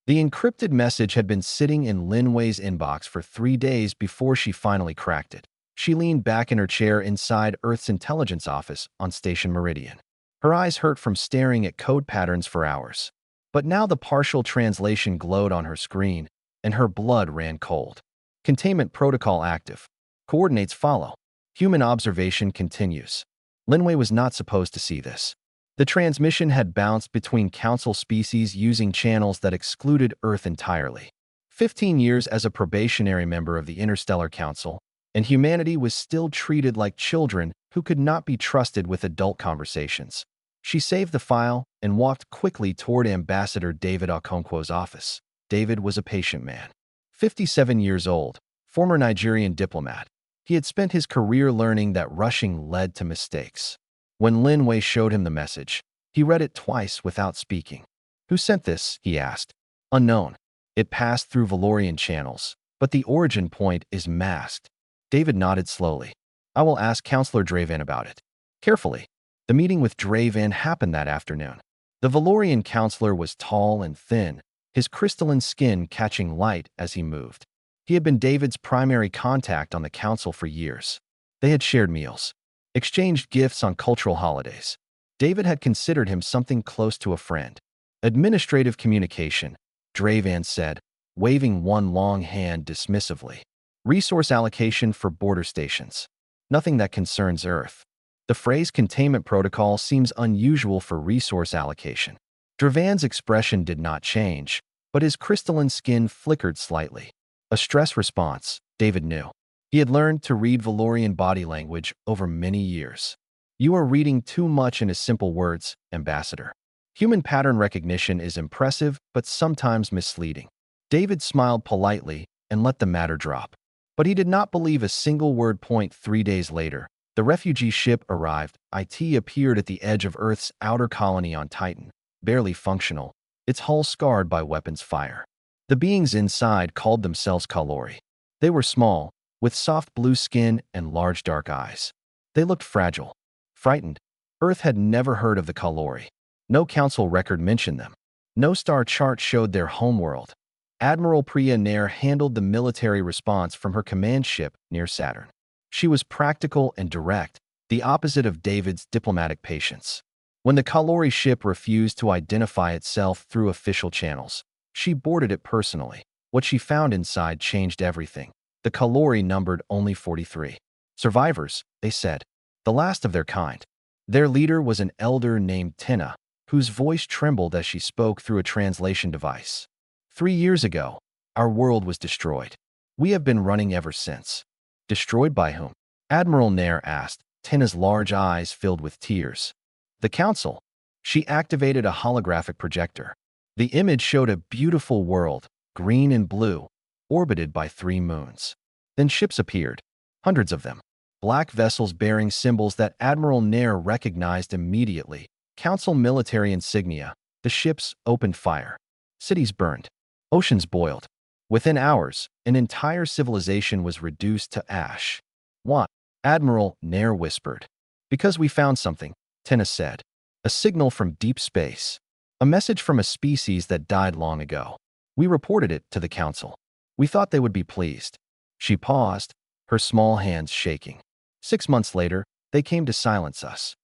The encrypted message had been sitting in Lin Wei's inbox for 3 days before she finally cracked it. She leaned back in her chair inside Earth's intelligence office on Station Meridian. Her eyes hurt from staring at code patterns for hours. But now the partial translation glowed on her screen, and her blood ran cold. Containment protocol active. Coordinates follow. Human observation continues. Lin Wei was not supposed to see this. The transmission had bounced between Council species using channels that excluded Earth entirely. 15 years as a probationary member of the Interstellar Council, and humanity was still treated like children who could not be trusted with adult conversations. She saved the file and walked quickly toward Ambassador David Okonkwo's office. David was a patient man. 57 years old, former Nigerian diplomat. He had spent his career learning that rushing led to mistakes. When Lin Wei showed him the message, he read it twice without speaking. "Who sent this?" he asked. "Unknown. It passed through Valorian channels, but the origin point is masked." David nodded slowly. "I will ask Counselor Draven about it." Carefully. The meeting with Draven happened that afternoon. The Valorian counselor was tall and thin, his crystalline skin catching light as he moved. He had been David's primary contact on the council for years. They had shared meals, exchanged gifts on cultural holidays. David had considered him something close to a friend. "Administrative communication," Draven said, waving one long hand dismissively. "Resource allocation for border stations. Nothing that concerns Earth." The phrase containment protocol seems unusual for resource allocation. Dravan's expression did not change, but his crystalline skin flickered slightly. A stress response, David knew. He had learned to read Valorian body language over many years. "You are reading too much into simple words, Ambassador. Human pattern recognition is impressive, but sometimes misleading." David smiled politely and let the matter drop. But he did not believe a single word. 3 days later, the refugee ship arrived. It appeared at the edge of Earth's outer colony on Titan, barely functional, its hull scarred by weapons fire. The beings inside called themselves Kalori. They were small, with soft blue skin and large dark eyes. They looked fragile, frightened. Earth had never heard of the Kalori. No council record mentioned them. No star chart showed their homeworld. Admiral Priya Nair handled the military response from her command ship near Saturn. She was practical and direct, the opposite of David's diplomatic patience. When the Kalori ship refused to identify itself through official channels, she boarded it personally. What she found inside changed everything. The Kalori numbered only 43. Survivors, they said. The last of their kind. Their leader was an elder named Tina, whose voice trembled as she spoke through a translation device. 3 years ago, our world was destroyed. We have been running ever since. Destroyed by whom? Admiral Nair asked, Tina's large eyes filled with tears. The council. She activated a holographic projector. The image showed a beautiful world, green and blue, orbited by 3 moons. Then ships appeared, hundreds of them. Black vessels bearing symbols that Admiral Nair recognized immediately. Council military insignia. The ships opened fire. Cities burned. Oceans boiled. Within hours, an entire civilization was reduced to ash. "What?" Admiral Nair whispered. "Because we found something," Tina said. "A signal from deep space. A message from a species that died long ago. We reported it to the council. We thought they would be pleased." She paused, her small hands shaking. 6 months later, they came to silence us.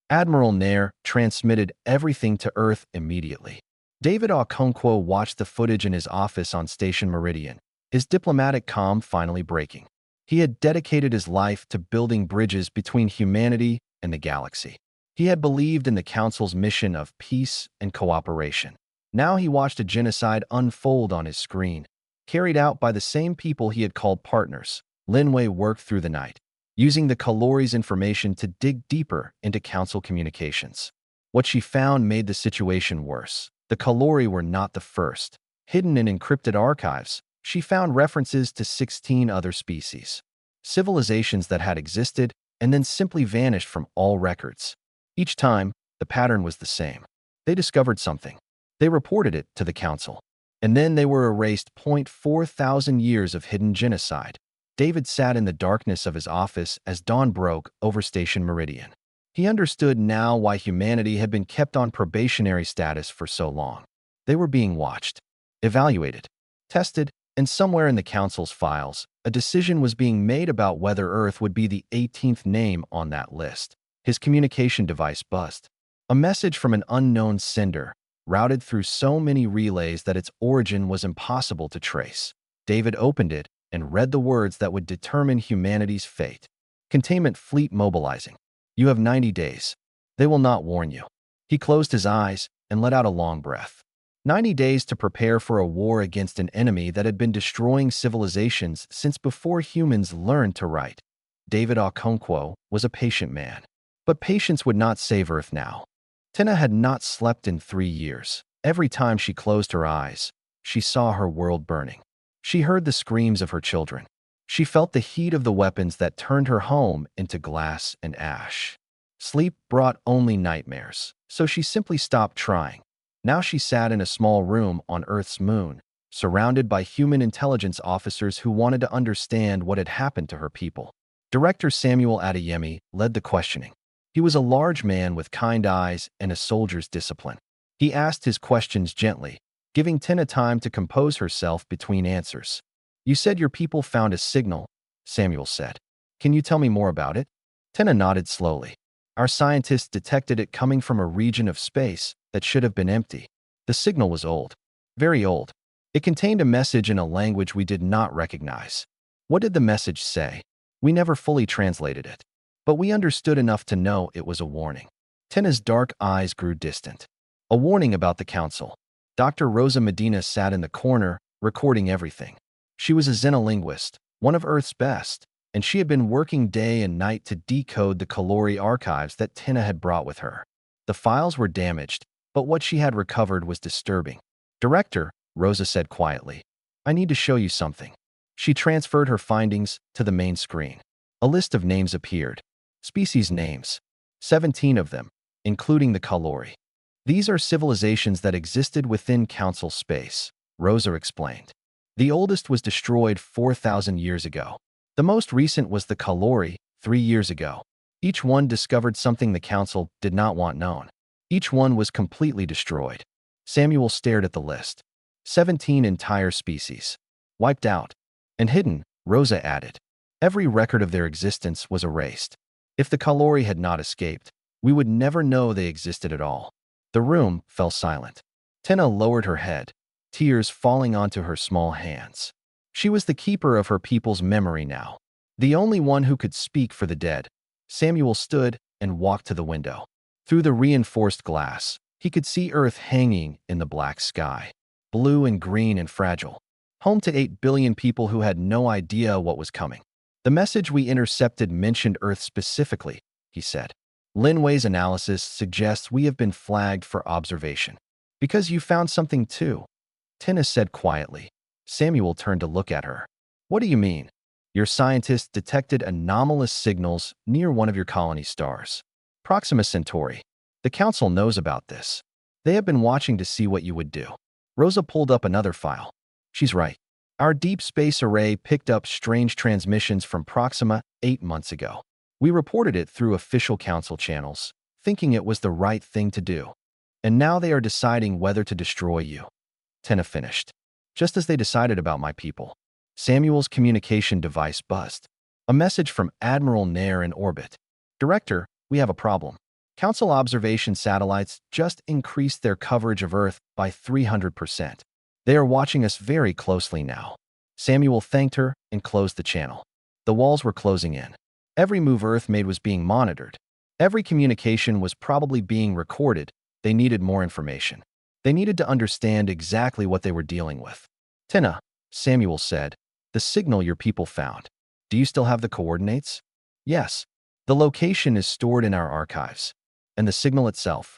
Admiral Nair transmitted everything to Earth immediately. David Okonkwo watched the footage in his office on Station Meridian, his diplomatic calm finally breaking. He had dedicated his life to building bridges between humanity and the galaxy. He had believed in the Council's mission of peace and cooperation. Now he watched a genocide unfold on his screen, carried out by the same people he had called partners. Lin Wei worked through the night, using the Kalori's information to dig deeper into Council communications. What she found made the situation worse. The Kalori were not the first. Hidden in encrypted archives, she found references to 16 other species. Civilizations that had existed and then simply vanished from all records. Each time, the pattern was the same. They discovered something. They reported it to the council. And then they were erased. 4,000 years of hidden genocide. David sat in the darkness of his office as dawn broke over Station Meridian. He understood now why humanity had been kept on probationary status for so long. They were being watched. evaluated, tested, and somewhere in the Council's files, a decision was being made about whether Earth would be the 18th name on that list. His communication device buzzed. A message from an unknown sender, routed through so many relays that its origin was impossible to trace. David opened it and read the words that would determine humanity's fate. Containment fleet mobilizing. You have 90 days. They will not warn you. He closed his eyes and let out a long breath. 90 days to prepare for a war against an enemy that had been destroying civilizations since before humans learned to write. David Okonkwo was a patient man. But patience would not save Earth now. Tina had not slept in 3 years. Every time she closed her eyes, she saw her world burning. She heard the screams of her children. She felt the heat of the weapons that turned her home into glass and ash. Sleep brought only nightmares, so she simply stopped trying. Now she sat in a small room on Earth's moon, surrounded by human intelligence officers who wanted to understand what had happened to her people. Director Samuel Adeyemi led the questioning. He was a large man with kind eyes and a soldier's discipline. He asked his questions gently, giving Tina time to compose herself between answers. You said your people found a signal, Samuel said. Can you tell me more about it? Tina nodded slowly. Our scientists detected it coming from a region of space that should have been empty. The signal was old, very old. It contained a message in a language we did not recognize. What did the message say? We never fully translated it, but we understood enough to know it was a warning. Tina's dark eyes grew distant. A warning about the council. Dr. Rosa Medina sat in the corner, recording everything. She was a xenolinguist, one of Earth's best, and she had been working day and night to decode the Kalori archives that Tina had brought with her. The files were damaged, but what she had recovered was disturbing. Director, Rosa said quietly, I need to show you something. She transferred her findings to the main screen. A list of names appeared. Species names. 17 of them, including the Kalori. These are civilizations that existed within Council space, Rosa explained. The oldest was destroyed 4,000 years ago. The most recent was the Kalori, 3 years ago. Each one discovered something the Council did not want known. Each one was completely destroyed. Samuel stared at the list. 17 entire species. Wiped out. And hidden, Rosa added. Every record of their existence was erased. If the Kalori had not escaped, we would never know they existed at all. The room fell silent. Tina lowered her head, tears falling onto her small hands. She was the keeper of her people's memory now, the only one who could speak for the dead. Samuel stood and walked to the window. Through the reinforced glass, he could see Earth hanging in the black sky, blue and green and fragile, home to 8 billion people who had no idea what was coming. The message we intercepted mentioned Earth specifically, he said. Linway's analysis suggests we have been flagged for observation. Because you found something too, Tina said quietly. Samuel turned to look at her. What do you mean? Your scientists detected anomalous signals near one of your colony stars. Proxima Centauri. The Council knows about this. They have been watching to see what you would do. Rosa pulled up another file. She's right. Our deep space array picked up strange transmissions from Proxima 8 months ago. We reported it through official Council channels, thinking it was the right thing to do. And now they are deciding whether to destroy you. Tina finished. Just as they decided about my people. Samuel's communication device buzzed. A message from Admiral Nair in orbit. Director, we have a problem. Council observation satellites just increased their coverage of Earth by 300%. They are watching us very closely now. Samuel thanked her and closed the channel. The walls were closing in. Every move Earth made was being monitored. Every communication was probably being recorded. They needed more information. They needed to understand exactly what they were dealing with. Tina, Samuel said, the signal your people found. Do you still have the coordinates? Yes. The location is stored in our archives. And the signal itself?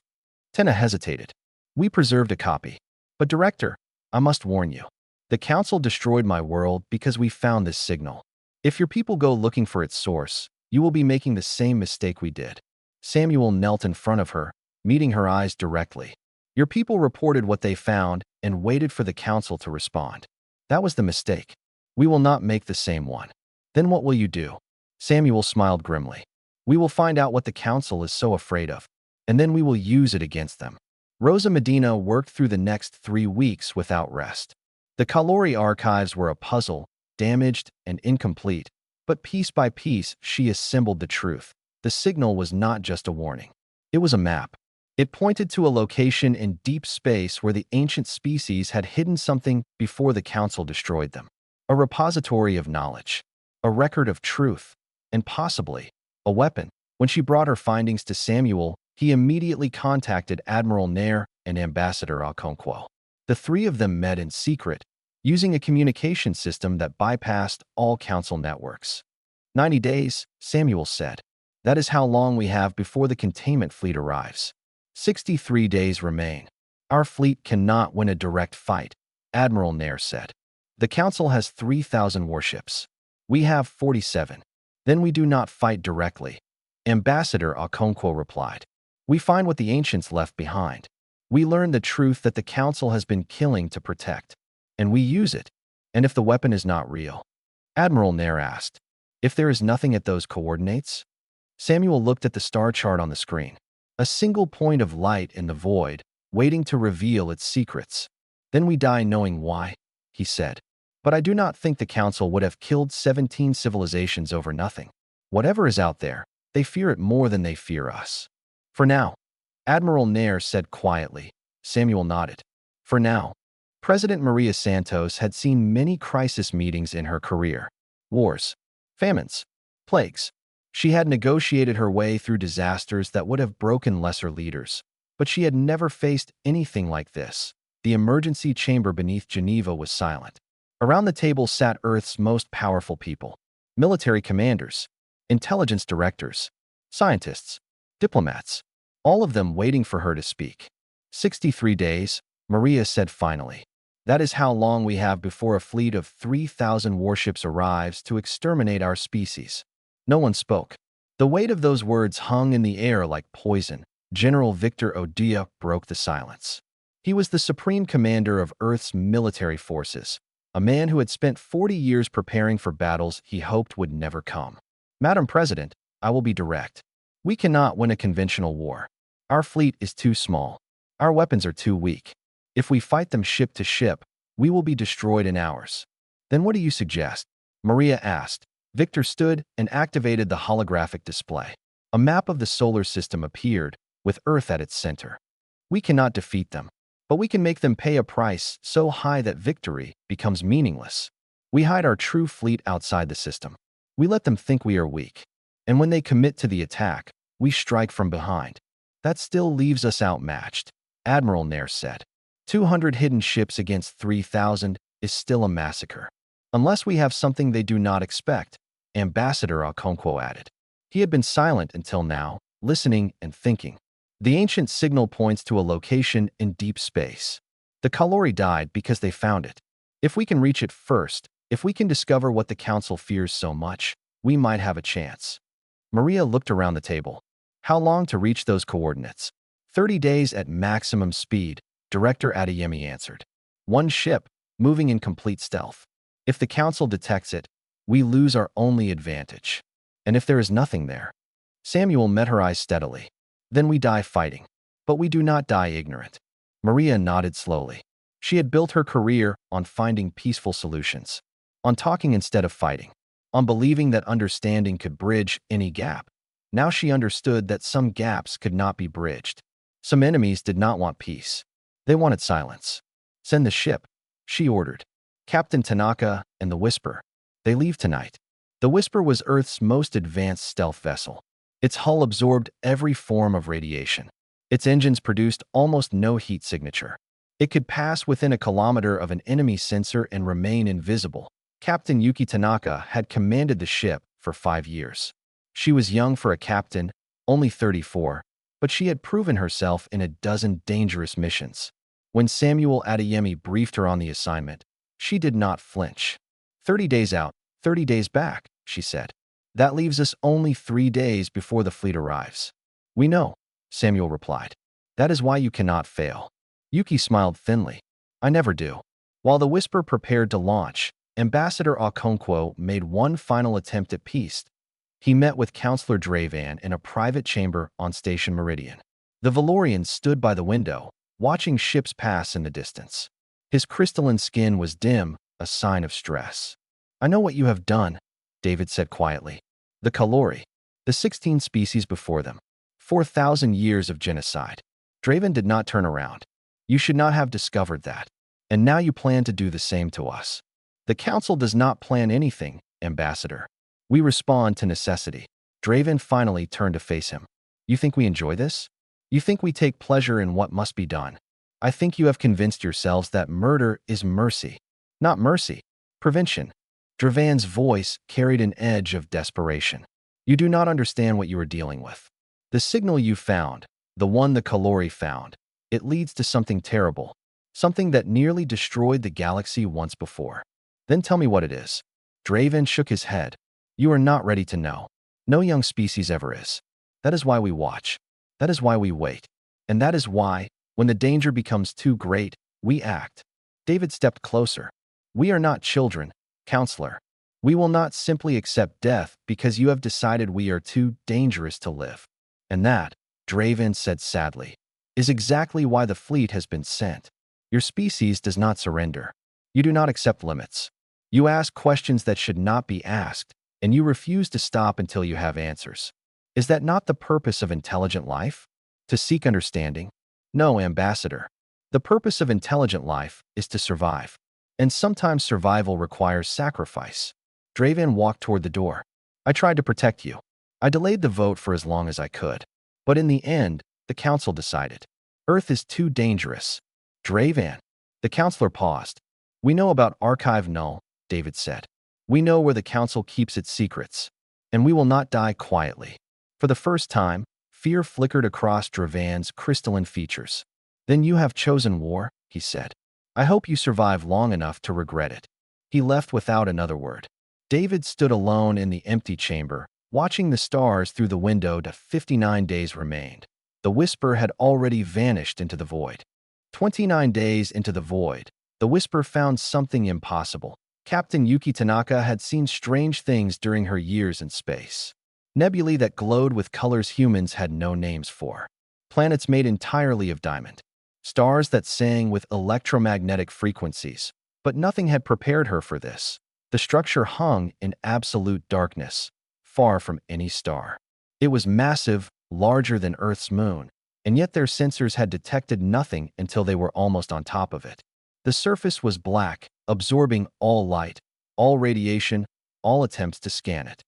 Tina hesitated. We preserved a copy. But Director, I must warn you. The Council destroyed my world because we found this signal. If your people go looking for its source, you will be making the same mistake we did. Samuel knelt in front of her, meeting her eyes directly. Your people reported what they found and waited for the Council to respond. That was the mistake. We will not make the same one. Then what will you do? Samuel smiled grimly. We will find out what the Council is so afraid of, and then we will use it against them. Rosa Medina worked through the next 3 weeks without rest. The Kalori archives were a puzzle, damaged and incomplete, but piece by piece she assembled the truth. The signal was not just a warning. It was a map. It pointed to a location in deep space where the ancient species had hidden something before the Council destroyed them. A repository of knowledge, a record of truth, and possibly a weapon. When she brought her findings to Samuel, he immediately contacted Admiral Nair and Ambassador Okonkwo. The three of them met in secret, using a communication system that bypassed all Council networks. 90 days, Samuel said. That is how long we have before the containment fleet arrives. 63 days remain. Our fleet cannot win a direct fight, Admiral Nair said. The Council has 3,000 warships. We have 47. Then we do not fight directly. Ambassador Okonkwo replied. We find what the ancients left behind. We learn the truth that the Council has been killing to protect. And we use it. And if the weapon is not real? Admiral Nair asked. If there is nothing at those coordinates? Samuel looked at the star chart on the screen. A single point of light in the void, waiting to reveal its secrets. Then we die knowing why, he said. But I do not think the Council would have killed 17 civilizations over nothing. Whatever is out there, they fear it more than they fear us. For now, Admiral Nair said quietly. Samuel nodded. For now. President Maria Santos had seen many crisis meetings in her career. Wars, famines, plagues. She had negotiated her way through disasters that would have broken lesser leaders. But she had never faced anything like this. The emergency chamber beneath Geneva was silent. Around the table sat Earth's most powerful people. Military commanders, intelligence directors, scientists, diplomats. All of them waiting for her to speak. 63 days, Maria said finally. That is how long we have before a fleet of 3,000 warships arrives to exterminate our species. No one spoke. The weight of those words hung in the air like poison. General Victor Odia broke the silence. He was the supreme commander of Earth's military forces, a man who had spent 40 years preparing for battles he hoped would never come. Madam President, I will be direct. We cannot win a conventional war. Our fleet is too small. Our weapons are too weak. If we fight them ship to ship, we will be destroyed in hours. Then what do you suggest? Maria asked. Victor stood and activated the holographic display. A map of the solar system appeared, with Earth at its center. We cannot defeat them, but we can make them pay a price so high that victory becomes meaningless. We hide our true fleet outside the system. We let them think we are weak. And when they commit to the attack, we strike from behind. That still leaves us outmatched, Admiral Nair said. 200 hidden ships against 3,000 is still a massacre. Unless we have something they do not expect, Ambassador Okonkwo added. He had been silent until now, listening and thinking. The ancient signal points to a location in deep space. The Kalori died because they found it. If we can reach it first, if we can discover what the Council fears so much, we might have a chance. Maria looked around the table. How long to reach those coordinates? 30 days at maximum speed, Director Adeyemi answered. One ship, moving in complete stealth. If the Council detects it, we lose our only advantage. And if there is nothing there? Samuel met her eyes steadily. Then we die fighting. But we do not die ignorant. Maria nodded slowly. She had built her career on finding peaceful solutions, on talking instead of fighting, on believing that understanding could bridge any gap. Now she understood that some gaps could not be bridged. Some enemies did not want peace. They wanted silence. Send the ship, she ordered. Captain Tanaka and the Whisper. They leave tonight. The Whisper was Earth's most advanced stealth vessel. Its hull absorbed every form of radiation. Its engines produced almost no heat signature. It could pass within a kilometer of an enemy sensor and remain invisible. Captain Yuki Tanaka had commanded the ship for 5 years. She was young for a captain, only 34, but she had proven herself in a dozen dangerous missions. When Samuel Adeyemi briefed her on the assignment, she did not flinch. 30 days out, 30 days back, she said. That leaves us only 3 days before the fleet arrives. We know, Samuel replied. That is why you cannot fail. Yuki smiled thinly. I never do. While the Whisper prepared to launch, Ambassador Okonkwo made one final attempt at peace. He met with Counselor Dravan in a private chamber on Station Meridian. The Valorians stood by the window, watching ships pass in the distance. His crystalline skin was dim, a sign of stress. "I know what you have done," David said quietly. "The Kalori, the 16 species before them, 4,000 years of genocide." Draven did not turn around. "You should not have discovered that. And now you plan to do the same to us." "The Council does not plan anything, Ambassador. We respond to necessity." Draven finally turned to face him. "You think we enjoy this? You think we take pleasure in what must be done? I think you have convinced yourselves that murder is mercy. Not mercy. Prevention." Dravan's voice carried an edge of desperation. "You do not understand what you are dealing with. The signal you found, the one the Kalori found, it leads to something terrible, something that nearly destroyed the galaxy once before." "Then tell me what it is." Draven shook his head. "You are not ready to know. No young species ever is. That is why we watch. That is why we wait. And that is why, when the danger becomes too great, we act." David stepped closer. "We are not children, Counselor. We will not simply accept death because you have decided we are too dangerous to live. And that," Draven said sadly, "is exactly why the fleet has been sent. Your species does not surrender. You do not accept limits. You ask questions that should not be asked, and you refuse to stop until you have answers. Is that not the purpose of intelligent life? To seek understanding? No, Ambassador. The purpose of intelligent life is to survive. And sometimes survival requires sacrifice." Draven walked toward the door. "I tried to protect you. I delayed the vote for as long as I could. But in the end, the Council decided. Earth is too dangerous." "Draven." The Counselor paused. "We know about Archive Null," David said. "We know where the Council keeps its secrets. And we will not die quietly." For the first time, fear flickered across Dravan's crystalline features. "Then you have chosen war," he said. "I hope you survive long enough to regret it." He left without another word. David stood alone in the empty chamber, watching the stars through the window to 59 days remained. The whisper had already vanished into the void. 29 days into the void, the whisper found something impossible. Captain Yuki Tanaka had seen strange things during her years in space. Nebulae that glowed with colors humans had no names for. Planets made entirely of diamond. Stars that sang with electromagnetic frequencies. But nothing had prepared her for this. The structure hung in absolute darkness, far from any star. It was massive, larger than Earth's moon, and yet their sensors had detected nothing until they were almost on top of it. The surface was black, absorbing all light, all radiation, all attempts to scan it.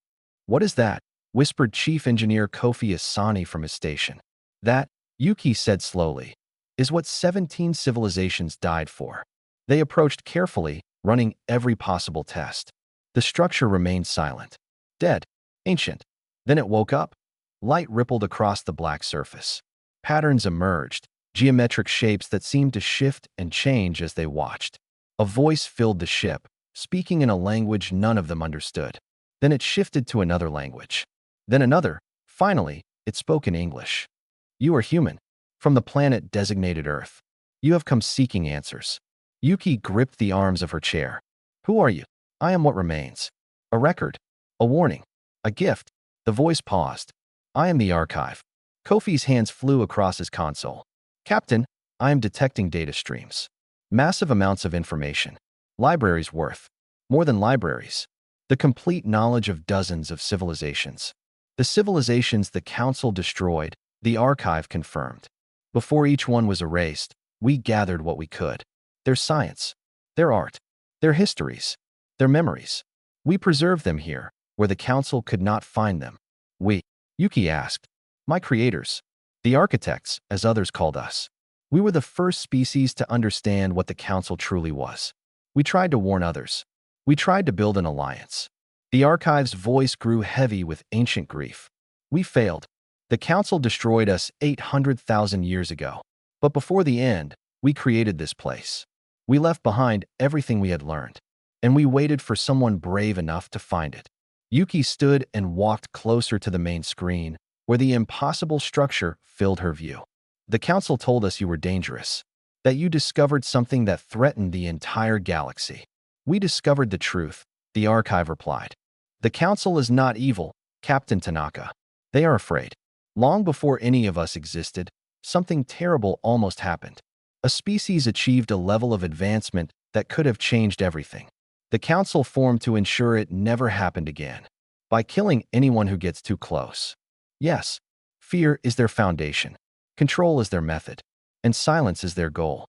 "What is that?" whispered Chief Engineer Kofi Asani from his station. "That," Yuki said slowly, "is what 17 civilizations died for." They approached carefully, running every possible test. The structure remained silent. Dead. Ancient. Then it woke up. Light rippled across the black surface. Patterns emerged, geometric shapes that seemed to shift and change as they watched. A voice filled the ship, speaking in a language none of them understood. Then it shifted to another language. Then another. Finally, it spoke in English. "You are human. From the planet designated Earth. You have come seeking answers." Yuki gripped the arms of her chair. "Who are you?" "I am what remains. A record. A warning. A gift." The voice paused. "I am the archive." Kofi's hands flew across his console. "Captain, I am detecting data streams. Massive amounts of information. Libraries worth. More than libraries. The complete knowledge of dozens of civilizations. The civilizations the Council destroyed, the archive confirmed. Before each one was erased, we gathered what we could. Their science, their art, their histories, their memories. We preserved them here, where the Council could not find them. We," Yuki asked. "My creators. The architects, as others called us. We were the first species to understand what the Council truly was. We tried to warn others. We tried to build an alliance." The archive's voice grew heavy with ancient grief. "We failed. The Council destroyed us 800,000 years ago. But before the end, we created this place. We left behind everything we had learned. And we waited for someone brave enough to find it." Yuki stood and walked closer to the main screen, where the impossible structure filled her view. "The Council told us you were dangerous. That you discovered something that threatened the entire galaxy." "We discovered the truth," the archive replied. "The Council is not evil, Captain Tanaka. They are afraid. Long before any of us existed, something terrible almost happened. A species achieved a level of advancement that could have changed everything. The council formed to ensure it never happened again, by killing anyone who gets too close. Yes, fear is their foundation, control is their method, and silence is their goal.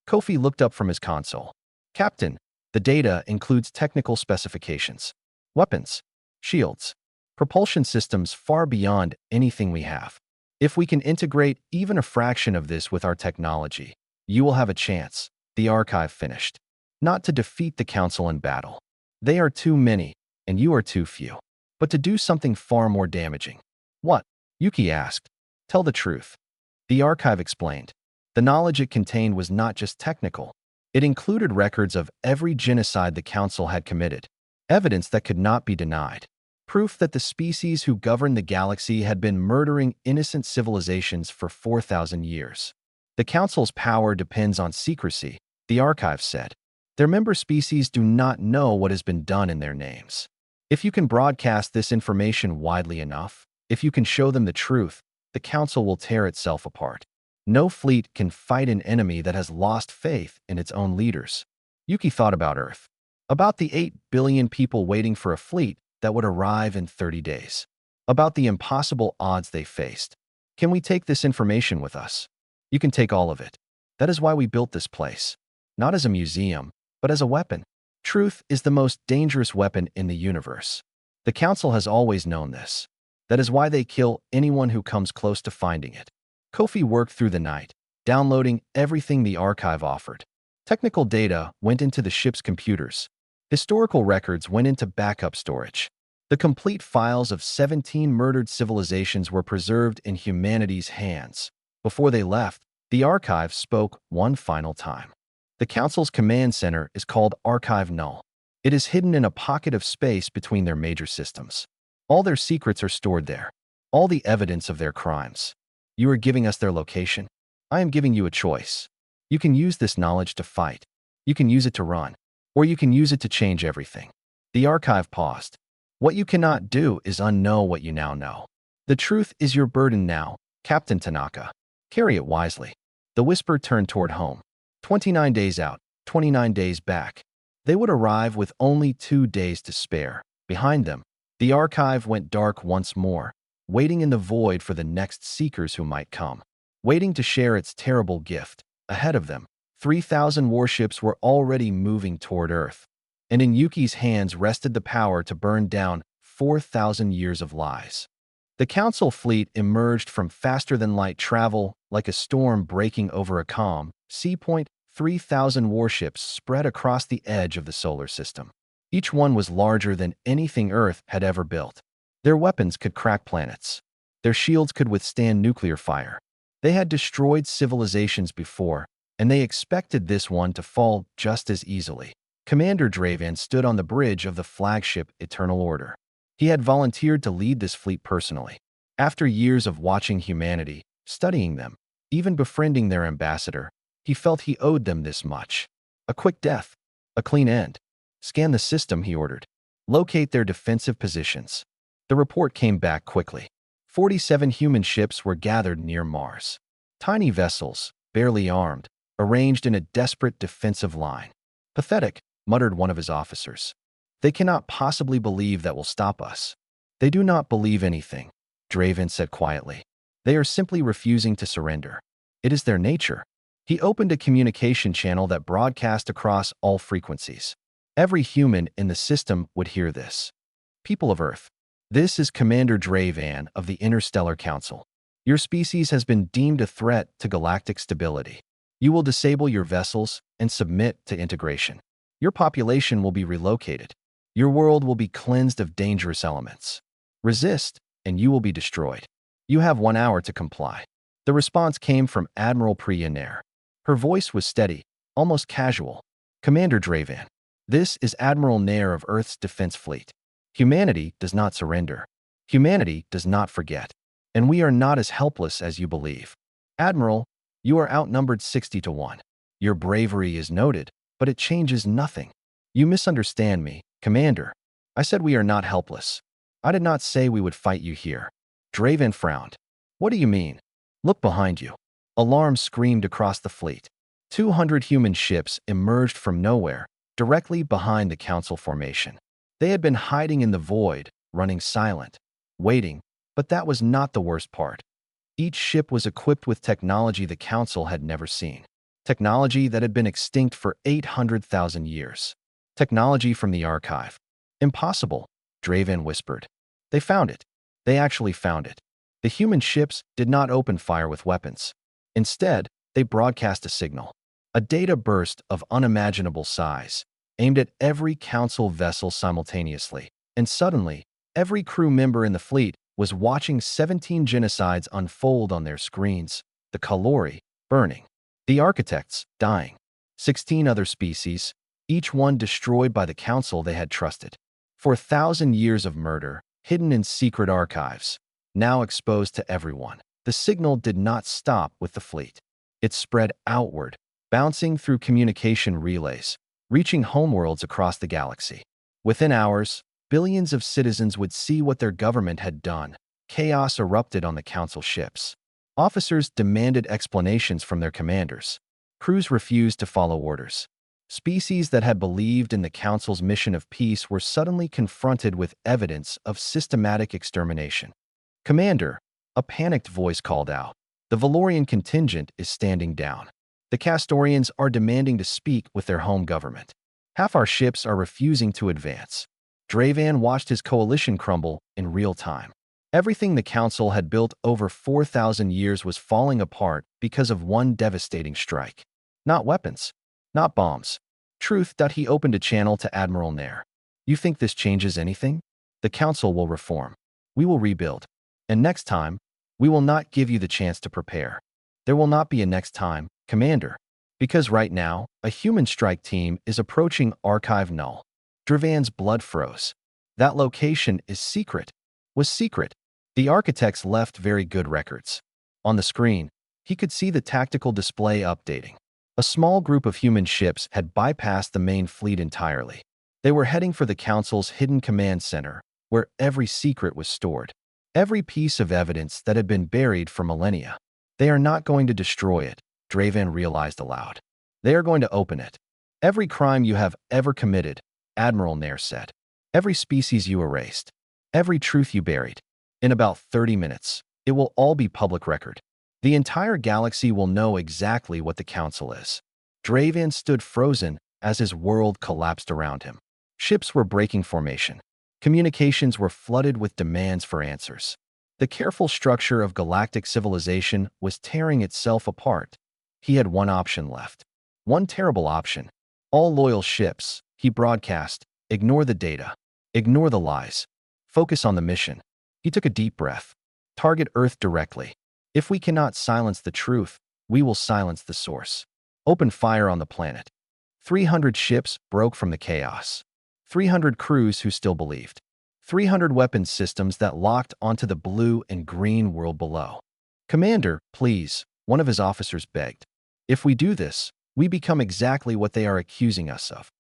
Kofi looked up from his console. Captain, the data includes technical specifications, weapons, shields, propulsion systems far beyond anything we have. If we can integrate even a fraction of this with our technology, you will have a chance, the archive finished. Not to defeat the council in battle. They are too many, and you are too few. But to do something far more damaging. What? Yuki asked. Tell the truth. The archive explained. The knowledge it contained was not just technical. It included records of every genocide the council had committed, evidence that could not be denied, proof that the species who governed the galaxy had been murdering innocent civilizations for 4,000 years. The council's power depends on secrecy, the archive said. Their member species do not know what has been done in their names. If you can broadcast this information widely enough, if you can show them the truth, the council will tear itself apart. No fleet can fight an enemy that has lost faith in its own leaders. Yuki thought about Earth. About the 8 billion people waiting for a fleet that would arrive in 30 days. About the impossible odds they faced. Can we take this information with us? You can take all of it. That is why we built this place. Not as a museum, but as a weapon. Truth is the most dangerous weapon in the universe. The council has always known this. That is why they kill anyone who comes close to finding it. Kofi worked through the night, downloading everything the archive offered. Technical data went into the ship's computers. Historical records went into backup storage. The complete files of 17 murdered civilizations were preserved in humanity's hands. Before they left, the archive spoke one final time. The council's command center is called Archive Null. It is hidden in a pocket of space between their major systems. All their secrets are stored there. All the evidence of their crimes. You are giving us their location. I am giving you a choice. You can use this knowledge to fight. You can use it to run. Or you can use it to change everything. The archive paused. What you cannot do is unknow what you now know. The truth is your burden now, Captain Tanaka. Carry it wisely. The whisper turned toward home. 29 days out, 29 days back. They would arrive with only 2 days to spare. Behind them, the archive went dark once more, waiting in the void for the next seekers who might come, waiting to share its terrible gift. Ahead of them, 3,000 warships were already moving toward Earth, and in Yuki's hands rested the power to burn down 4,000 years of lies. The council fleet emerged from faster-than-light travel like a storm breaking over a calm sea point. 3,000 warships spread across the edge of the solar system. Each one was larger than anything Earth had ever built. Their weapons could crack planets. Their shields could withstand nuclear fire. They had destroyed civilizations before, and they expected this one to fall just as easily. Commander Draven stood on the bridge of the flagship Eternal Order. He had volunteered to lead this fleet personally. After years of watching humanity, studying them, even befriending their ambassador, he felt he owed them this much. A quick death. A clean end. Scan the system, he ordered. Locate their defensive positions. The report came back quickly. 47 human ships were gathered near Mars. Tiny vessels, barely armed, arranged in a desperate defensive line. Pathetic, muttered one of his officers. They cannot possibly believe that will stop us. They do not believe anything, Draven said quietly. They are simply refusing to surrender. It is their nature. He opened a communication channel that broadcast across all frequencies. Every human in the system would hear this. People of Earth, this is Commander Draven of the Interstellar Council. Your species has been deemed a threat to galactic stability. You will disable your vessels and submit to integration. Your population will be relocated. Your world will be cleansed of dangerous elements. Resist, and you will be destroyed. You have 1 hour to comply. The response came from Admiral Priya Nair. Her voice was steady, almost casual. Commander Draven, this is Admiral Nair of Earth's Defense Fleet. Humanity does not surrender. Humanity does not forget. And we are not as helpless as you believe. Admiral, you are outnumbered 60 to 1. Your bravery is noted, but it changes nothing. You misunderstand me, Commander. I said we are not helpless. I did not say we would fight you here. Draven frowned. What do you mean? Look behind you. Alarm screamed across the fleet. 200 human ships emerged from nowhere, directly behind the Council formation. They had been hiding in the void, running silent, waiting, but that was not the worst part. Each ship was equipped with technology the Council had never seen. Technology that had been extinct for 800,000 years. Technology from the archive. Impossible, Draven whispered. They found it. They actually found it. The human ships did not open fire with weapons. Instead, they broadcast a signal. A data burst of unimaginable size, aimed at every Council vessel simultaneously. And suddenly, every crew member in the fleet was watching 17 genocides unfold on their screens. The Kalori, burning. The architects, dying. 16 other species, each one destroyed by the Council they had trusted. For 1,000 years of murder, hidden in secret archives, now exposed to everyone. The signal did not stop with the fleet. It spread outward, bouncing through communication relays, reaching homeworlds across the galaxy. Within hours, billions of citizens would see what their government had done. Chaos erupted on the Council ships. Officers demanded explanations from their commanders. Crews refused to follow orders. Species that had believed in the Council's mission of peace were suddenly confronted with evidence of systematic extermination. "Commander," a panicked voice called out, "the Valorian contingent is standing down. The Castorians are demanding to speak with their home government. Half our ships are refusing to advance." Draven watched his coalition crumble in real time. Everything the Council had built over 4,000 years was falling apart because of one devastating strike. Not weapons, not bombs. Truth. He opened a channel to Admiral Nair. "You think this changes anything? The Council will reform. We will rebuild. And next time, we will not give you the chance to prepare. There will not be a next time, Commander. Because right now, a human strike team is approaching Archive Null." Draven's blood froze. That location is secret. Was secret. The architects left very good records. On the screen, he could see the tactical display updating. A small group of human ships had bypassed the main fleet entirely. They were heading for the Council's hidden command center, where every secret was stored. Every piece of evidence that had been buried for millennia. They are not going to destroy it, Draven realized aloud. They are going to open it. Every crime you have ever committed, Admiral Nair said. Every species you erased. Every truth you buried. In about 30 minutes, it will all be public record. The entire galaxy will know exactly what the Council is. Draven stood frozen as his world collapsed around him. Ships were breaking formation. Communications were flooded with demands for answers. The careful structure of galactic civilization was tearing itself apart. He had one option left. One terrible option. All loyal ships, he broadcast, ignore the data. Ignore the lies. Focus on the mission. He took a deep breath. Target Earth directly. If we cannot silence the truth, we will silence the source. Open fire on the planet. 300 ships broke from the chaos. 300 crews who still believed. 300 weapons systems that locked onto the blue and green world below. "Commander, please," one of his officers begged. "If we do this, we become exactly what they are accusing us of."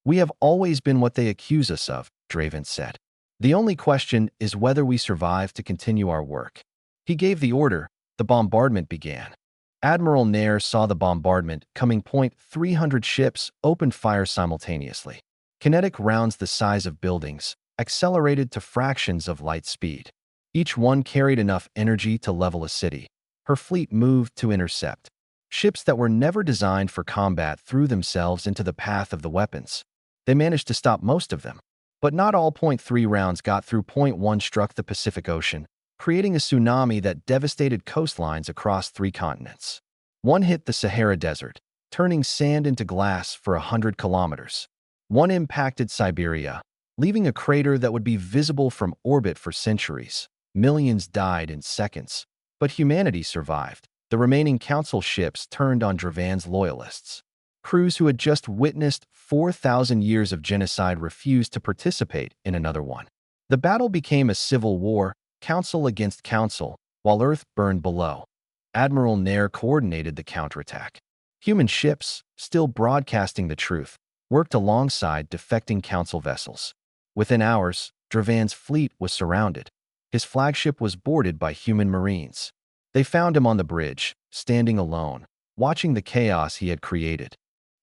"We have always been what they accuse us of," Draven said. "The only question is whether we survive to continue our work." He gave the order. The bombardment began. Admiral Nair saw the bombardment coming. 300 ships opened fire simultaneously. Kinetic rounds the size of buildings, accelerated to fractions of light speed. Each one carried enough energy to level a city. Her fleet moved to intercept. Ships that were never designed for combat threw themselves into the path of the weapons. They managed to stop most of them. But not all. 3 rounds got through. 1 struck the Pacific Ocean, creating a tsunami that devastated coastlines across 3 continents. 1 hit the Sahara Desert, turning sand into glass for 100 kilometers. 1 impacted Siberia, leaving a crater that would be visible from orbit for centuries. Millions died in seconds, but humanity survived. The remaining Council ships turned on Draven's loyalists. Crews who had just witnessed 4,000 years of genocide refused to participate in another one. The battle became a civil war, Council against Council, while Earth burned below. Admiral Nair coordinated the counterattack. Human ships, still broadcasting the truth, worked alongside defecting Council vessels. Within hours, Draven's fleet was surrounded. His flagship was boarded by human marines. They found him on the bridge, standing alone, watching the chaos he had created.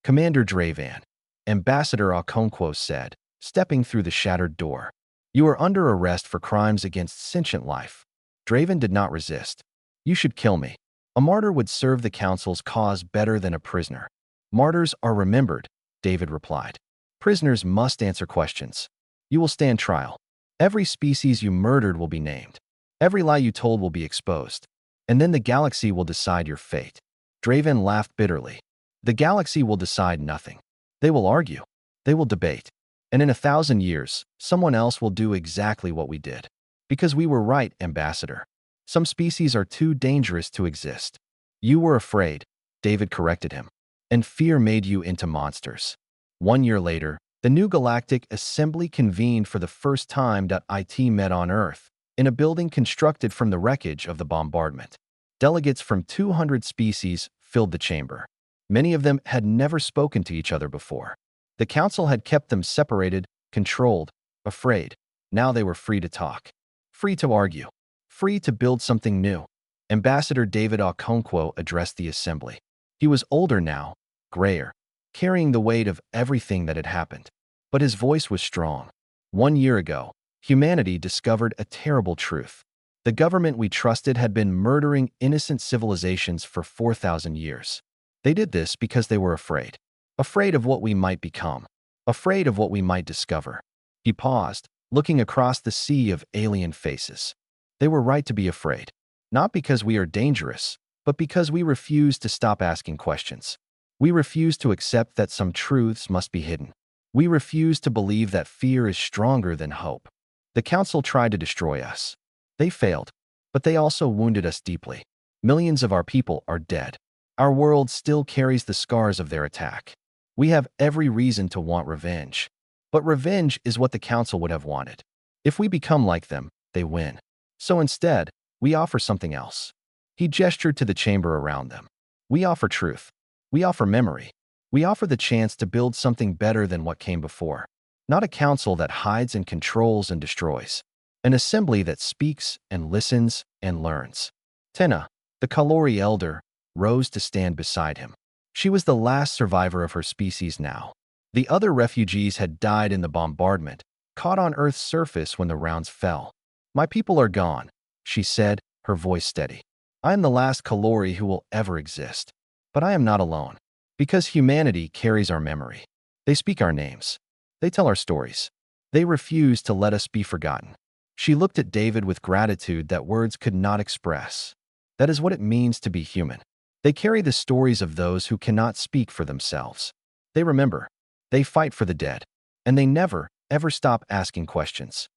Commander Dravan, Ambassador Okonkwo said, stepping through the shattered door. You are under arrest for crimes against sentient life. Draven did not resist. You should kill me. A martyr would serve the council's cause better than a prisoner. Martyrs are remembered, David replied. Prisoners must answer questions. You will stand trial. Every species you murdered will be named. Every lie you told will be exposed. And then the galaxy will decide your fate. Draven laughed bitterly. The galaxy will decide nothing. They will argue. They will debate. And in 1,000 years, someone else will do exactly what we did. Because we were right, Ambassador. Some species are too dangerous to exist. You were afraid, David corrected him. And fear made you into monsters. 1 year later, the new Galactic Assembly convened for the first time that IT met on Earth, in a building constructed from the wreckage of the bombardment. Delegates from 200 species filled the chamber. Many of them had never spoken to each other before. The council had kept them separated, controlled, afraid. Now they were free to talk. Free to argue. Free to build something new. Ambassador David Okonkwo addressed the assembly. He was older now, grayer, carrying the weight of everything that had happened. But his voice was strong. 1 year ago, humanity discovered a terrible truth. The government we trusted had been murdering innocent civilizations for 4,000 years. They did this because they were afraid. Afraid of what we might become. Afraid of what we might discover. He paused, looking across the sea of alien faces. They were right to be afraid. Not because we are dangerous, but because we refuse to stop asking questions. We refuse to accept that some truths must be hidden. We refuse to believe that fear is stronger than hope. The council tried to destroy us. They failed, but they also wounded us deeply. Millions of our people are dead. Our world still carries the scars of their attack. We have every reason to want revenge. But revenge is what the council would have wanted. If we become like them, they win. So instead, we offer something else. He gestured to the chamber around them. We offer truth. We offer memory. We offer the chance to build something better than what came before. Not a council that hides and controls and destroys. An assembly that speaks and listens and learns. Tenna, the Kalori elder, rose to stand beside him. She was the last survivor of her species now. The other refugees had died in the bombardment, caught on Earth's surface when the rounds fell. My people are gone, she said, her voice steady. I am the last Kalori who will ever exist. But I am not alone. Because humanity carries our memory. They speak our names. They tell our stories. They refuse to let us be forgotten. She looked at David with gratitude that words could not express. That is what it means to be human. They carry the stories of those who cannot speak for themselves. They remember. They fight for the dead. And they never, ever stop asking questions.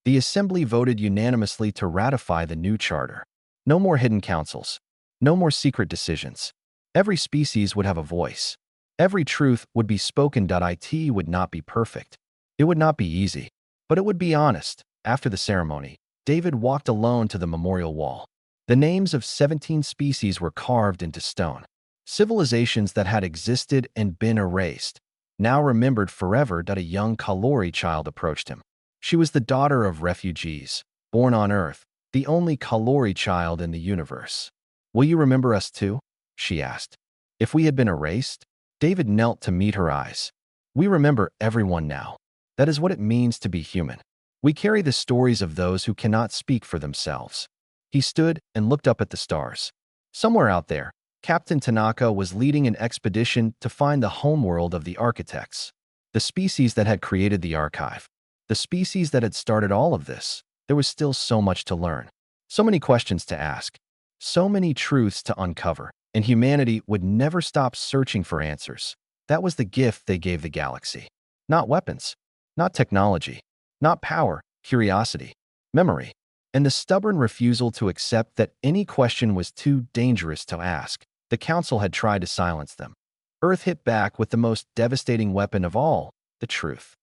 The assembly voted unanimously to ratify the new charter. No more hidden councils. No more secret decisions. Every species would have a voice. Every truth would be spoken. It would not be perfect. It would not be easy. But it would be honest. After the ceremony, David walked alone to the memorial wall. The names of 17 species were carved into stone. Civilizations that had existed and been erased, now remembered forever. A young Kalori child approached him. She was the daughter of refugees, born on Earth, the only Kalori child in the universe. Will you remember us too? She asked. If we had been erased? David knelt to meet her eyes. We remember everyone now. That is what it means to be human. We carry the stories of those who cannot speak for themselves. He stood and looked up at the stars. Somewhere out there, Captain Tanaka was leading an expedition to find the homeworld of the architects, the species that had created the archive, the species that had started all of this. There was still so much to learn, so many questions to ask, so many truths to uncover, and humanity would never stop searching for answers. That was the gift they gave the galaxy. Not weapons, not technology, not power, curiosity, memory, and the stubborn refusal to accept that any question was too dangerous to ask. The council had tried to silence them. Earth hit back with the most devastating weapon of all, the truth.